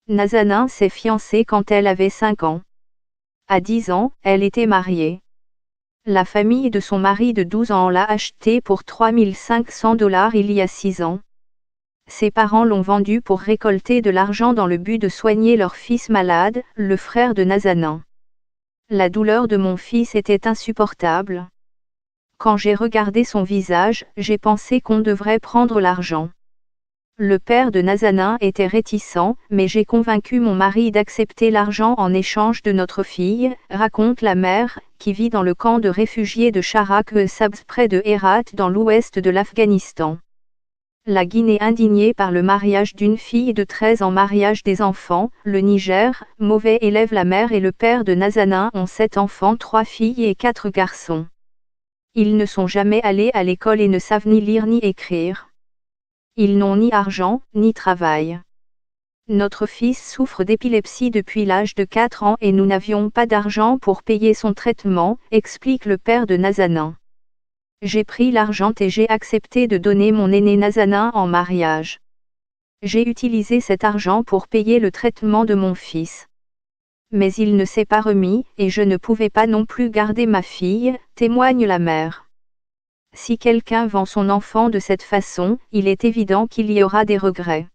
Nazanin s'est fiancée quand elle avait 5 ans. À 10 ans, elle était mariée. La famille de son mari de 12 ans l'a acheté pour $3 500 il y a 6 ans. Ses parents l'ont vendu pour récolter de l'argent dans le but de soigner leur fils malade, le frère de Nazanin. La douleur de mon fils était insupportable. Quand j'ai regardé son visage, j'ai pensé qu'on devrait prendre l'argent. Le père de Nazanin était réticent, mais j'ai convaincu mon mari d'accepter l'argent en échange de notre fille, raconte la mère, qui vit dans le camp de réfugiés de Charak-e-Sabz près de Herat dans l'ouest de l'Afghanistan. La Guinée indignée par le mariage d'une fille de 13 ans mariage des enfants, le Niger, mauvais élève. La mère et le père de Nazanin ont 7 enfants, 3 filles et 4 garçons. Ils ne sont jamais allés à l'école et ne savent ni lire ni écrire. Ils n'ont ni argent, ni travail. Notre fils souffre d'épilepsie depuis l'âge de 4 ans et nous n'avions pas d'argent pour payer son traitement, explique le père de Nazanin. J'ai pris l'argent et j'ai accepté de donner mon aîné Nazanin en mariage. J'ai utilisé cet argent pour payer le traitement de mon fils. Mais il ne s'est pas remis, et je ne pouvais pas non plus garder ma fille, témoigne la mère. Si quelqu'un vend son enfant de cette façon, il est évident qu'il y aura des regrets.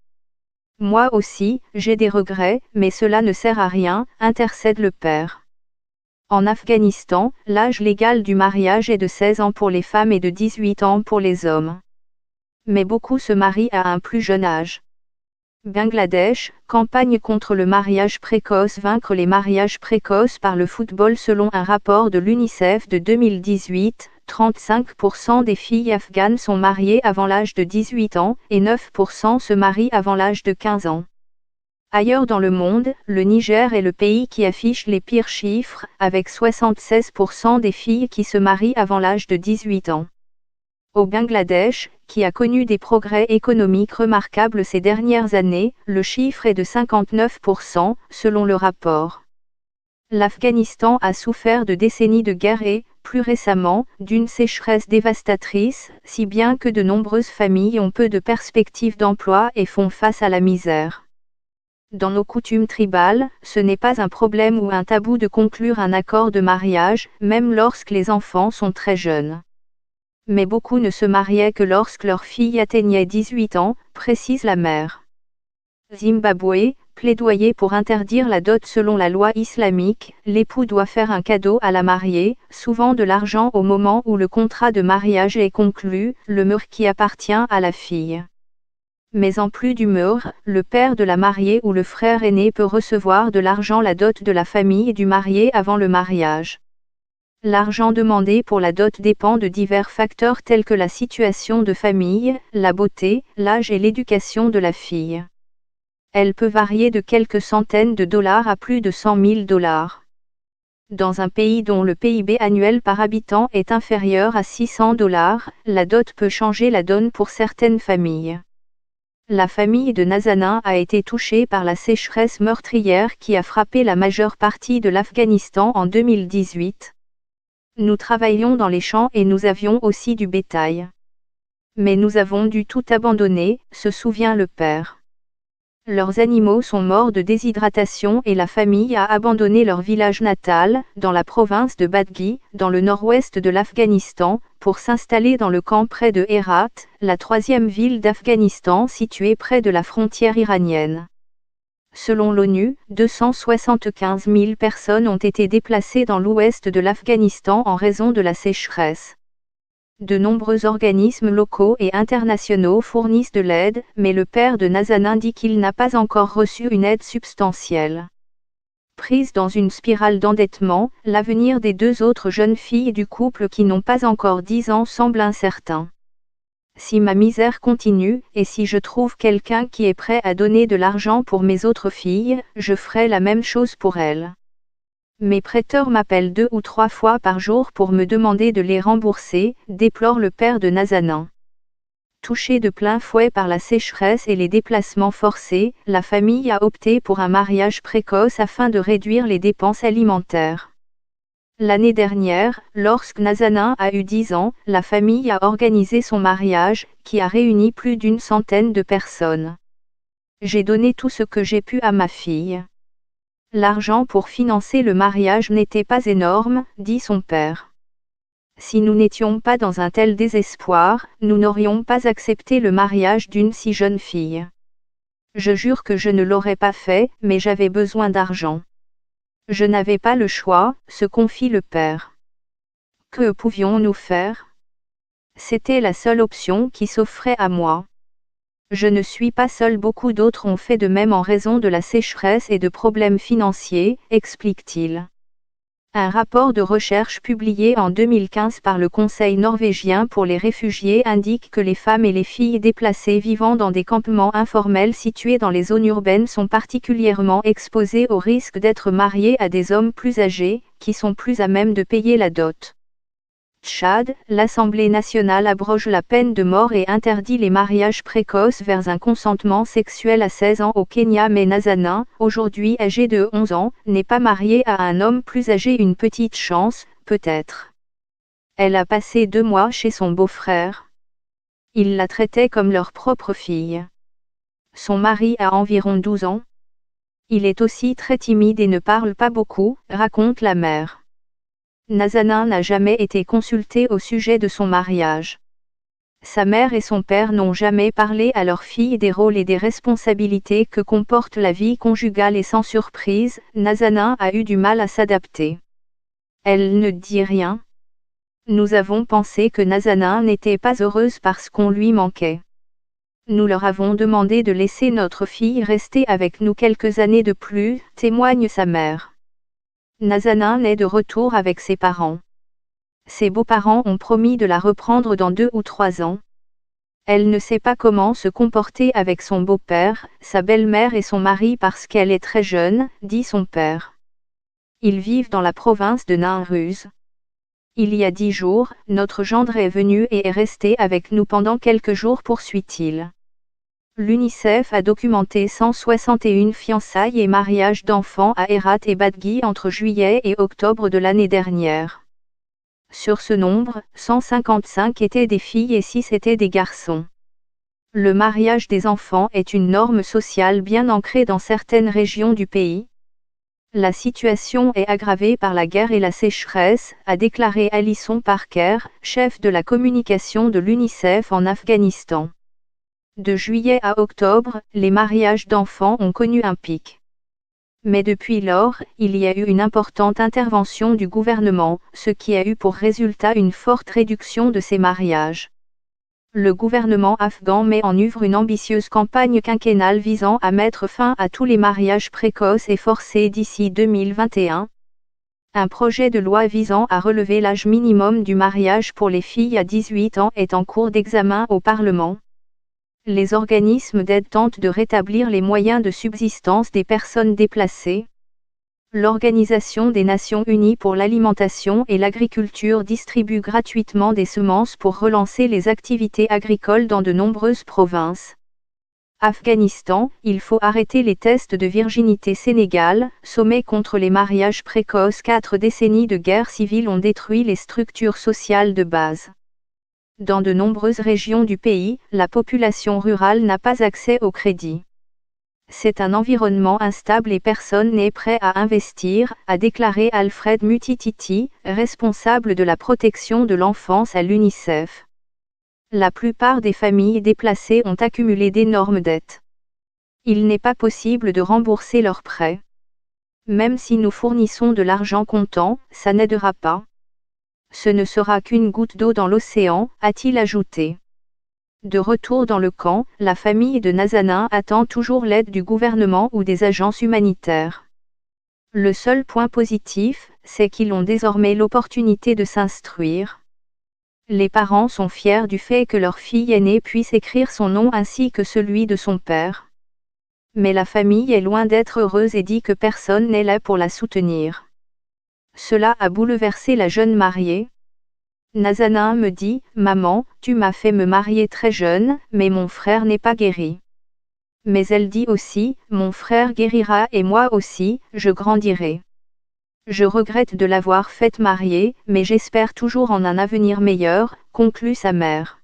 Moi aussi, j'ai des regrets, mais cela ne sert à rien, intercède le père. En Afghanistan, l'âge légal du mariage est de 16 ans pour les femmes et de 18 ans pour les hommes. Mais beaucoup se marient à un plus jeune âge. Bangladesh, campagne contre le mariage précoce. Vaincre les mariages précoces par le football. Selon un rapport de l'UNICEF de 2018, 35% des filles afghanes sont mariées avant l'âge de 18 ans, et 9% se marient avant l'âge de 15 ans. Ailleurs dans le monde, le Niger est le pays qui affiche les pires chiffres, avec 76% des filles qui se marient avant l'âge de 18 ans. Au Bangladesh, qui a connu des progrès économiques remarquables ces dernières années, le chiffre est de 59%, selon le rapport. L'Afghanistan a souffert de décennies de guerre et, plus récemment, d'une sécheresse dévastatrice, si bien que de nombreuses familles ont peu de perspectives d'emploi et font face à la misère. Dans nos coutumes tribales, ce n'est pas un problème ou un tabou de conclure un accord de mariage, même lorsque les enfants sont très jeunes. Mais beaucoup ne se mariaient que lorsque leur fille atteignait 18 ans, précise la mère. Zimbabwe, plaidoyer pour interdire la dot. Selon la loi islamique, l'époux doit faire un cadeau à la mariée, souvent de l'argent au moment où le contrat de mariage est conclu, le mur qui appartient à la fille. Mais en plus du mur, le père de la mariée ou le frère aîné peut recevoir de l'argent, la dot de la famille du marié avant le mariage. L'argent demandé pour la dot dépend de divers facteurs tels que la situation de famille, la beauté, l'âge et l'éducation de la fille. Elle peut varier de quelques centaines de dollars à plus de $100 000. Dans un pays dont le PIB annuel par habitant est inférieur à $600, la dot peut changer la donne pour certaines familles. La famille de Nazanin a été touchée par la sécheresse meurtrière qui a frappé la majeure partie de l'Afghanistan en 2018. Nous travaillions dans les champs et nous avions aussi du bétail. Mais nous avons dû tout abandonner, se souvient le père. Leurs animaux sont morts de déshydratation et la famille a abandonné leur village natal, dans la province de Badghis, dans le nord-ouest de l'Afghanistan, pour s'installer dans le camp près de Herat, la 3e ville d'Afghanistan située près de la frontière iranienne. Selon l'ONU, 275 000 personnes ont été déplacées dans l'ouest de l'Afghanistan en raison de la sécheresse. De nombreux organismes locaux et internationaux fournissent de l'aide, mais le père de Nazanin dit qu'il n'a pas encore reçu une aide substantielle. Prise dans une spirale d'endettement, l'avenir des 2 autres jeunes filles du couple qui n'ont pas encore 10 ans semble incertain. Si ma misère continue, et si je trouve quelqu'un qui est prêt à donner de l'argent pour mes autres filles, je ferai la même chose pour elles. Mes prêteurs m'appellent 2 ou 3 fois par jour pour me demander de les rembourser, déplore le père de Nazanin. Touchée de plein fouet par la sécheresse et les déplacements forcés, la famille a opté pour un mariage précoce afin de réduire les dépenses alimentaires. L'année dernière, lorsque Nazanin a eu 10 ans, la famille a organisé son mariage, qui a réuni plus d'une centaine de personnes. J'ai donné tout ce que j'ai pu à ma fille. L'argent pour financer le mariage n'était pas énorme, dit son père. Si nous n'étions pas dans un tel désespoir, nous n'aurions pas accepté le mariage d'une si jeune fille. Je jure que je ne l'aurais pas fait, mais j'avais besoin d'argent. Je n'avais pas le choix, se confie le père. Que pouvions-nous faire? C'était la seule option qui s'offrait à moi. Je ne suis pas seul, beaucoup d'autres ont fait de même en raison de la sécheresse et de problèmes financiers, explique-t-il. Un rapport de recherche publié en 2015 par le Conseil norvégien pour les réfugiés indique que les femmes et les filles déplacées vivant dans des campements informels situés dans les zones urbaines sont particulièrement exposées au risque d'être mariées à des hommes plus âgés, qui sont plus à même de payer la dot. Tchad, l'Assemblée nationale abroge la peine de mort et interdit les mariages précoces vers un consentement sexuel à 16 ans au Kenya, mais Nazana, aujourd'hui âgée de 11 ans, n'est pas mariée à un homme plus âgé. Une petite chance, peut-être. Elle a passé 2 mois chez son beau-frère. Il la traitait comme leur propre fille. Son mari a environ 12 ans. Il est aussi très timide et ne parle pas beaucoup, raconte la mère. Nazana n'a jamais été consultée au sujet de son mariage. Sa mère et son père n'ont jamais parlé à leur fille des rôles et des responsabilités que comporte la vie conjugale et sans surprise, Nazana a eu du mal à s'adapter. Elle ne dit rien. Nous avons pensé que Nazana n'était pas heureuse parce qu'on lui manquait. Nous leur avons demandé de laisser notre fille rester avec nous quelques années de plus, témoigne sa mère. Nazana est de retour avec ses parents. Ses beaux-parents ont promis de la reprendre dans 2 ou 3 ans. Elle ne sait pas comment se comporter avec son beau-père, sa belle-mère et son mari parce qu'elle est très jeune, dit son père. Ils vivent dans la province de Nainruz. Il y a 10 jours, notre gendre est venu et est resté avec nous pendant quelques jours, poursuit-il. L'UNICEF a documenté 161 fiançailles et mariages d'enfants à Herat et Badgui entre juillet et octobre de l'année dernière. Sur ce nombre, 155 étaient des filles et 6 étaient des garçons. Le mariage des enfants est une norme sociale bien ancrée dans certaines régions du pays. La situation est aggravée par la guerre et la sécheresse, a déclaré Alison Parker, chef de la communication de l'UNICEF en Afghanistan. De juillet à octobre, les mariages d'enfants ont connu un pic. Mais depuis lors, il y a eu une importante intervention du gouvernement, ce qui a eu pour résultat une forte réduction de ces mariages. Le gouvernement afghan met en œuvre une ambitieuse campagne quinquennale visant à mettre fin à tous les mariages précoces et forcés d'ici 2021. Un projet de loi visant à relever l'âge minimum du mariage pour les filles à 18 ans est en cours d'examen au Parlement. Les organismes d'aide tentent de rétablir les moyens de subsistance des personnes déplacées. L'Organisation des Nations Unies pour l'alimentation et l'agriculture distribue gratuitement des semences pour relancer les activités agricoles dans de nombreuses provinces. Afghanistan, il faut arrêter les tests de virginité. Sénégal, sommet contre les mariages précoces. 4 décennies de guerre civile ont détruit les structures sociales de base. Dans de nombreuses régions du pays, la population rurale n'a pas accès au crédit. C'est un environnement instable et personne n'est prêt à investir, a déclaré Alfred Mutititi, responsable de la protection de l'enfance à l'UNICEF. La plupart des familles déplacées ont accumulé d'énormes dettes. Il n'est pas possible de rembourser leurs prêts. Même si nous fournissons de l'argent comptant, ça n'aidera pas. Ce ne sera qu'une goutte d'eau dans l'océan, a-t-il ajouté. De retour dans le camp, la famille de Nazana attend toujours l'aide du gouvernement ou des agences humanitaires. Le seul point positif, c'est qu'ils ont désormais l'opportunité de s'instruire. Les parents sont fiers du fait que leur fille aînée puisse écrire son nom ainsi que celui de son père. Mais la famille est loin d'être heureuse et dit que personne n'est là pour la soutenir. Cela a bouleversé la jeune mariée. Nazana me dit, « Maman, tu m'as fait me marier très jeune, mais mon frère n'est pas guéri. » Mais elle dit aussi, « Mon frère guérira et moi aussi, je grandirai. » Je regrette de l'avoir faite marier, mais j'espère toujours en un avenir meilleur, conclut sa mère.